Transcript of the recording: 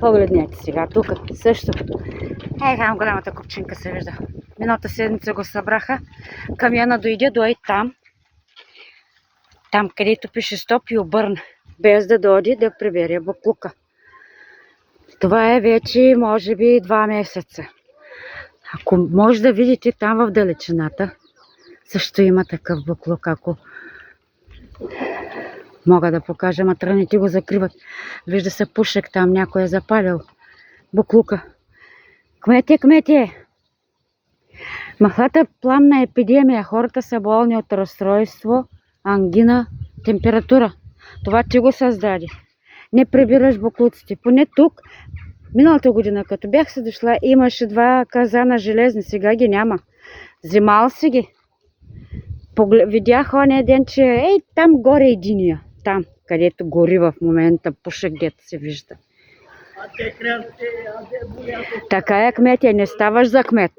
Погледнете сега, тук също. Там голямата купчинка се вижда. Миналата седмица го събраха. Камиона дойде там. Там, където пише стоп и обърна. Без да дойде да прибере буклука. Това е вече, може би, 2 месеца. Ако може да видите там в далечината, също има такъв буклук. Ако мога да покажа, ма тръните го закриват. Вижда се пушек там, някой е запалил буклука. Кмете! Махлата пламна епидемия. Хората са болни от разстройство, ангина, температура. Това ти го създаде. Не прибираш буклуците. Поне тук, миналата година, като бях се дошла, имаше 2 казана железни. Сега ги няма. Взимал си ги. Видях ония ден, че там горе единия. Там, където гори в момента, пушек, дето се вижда. Така е, кмете, не ставаш за кмет.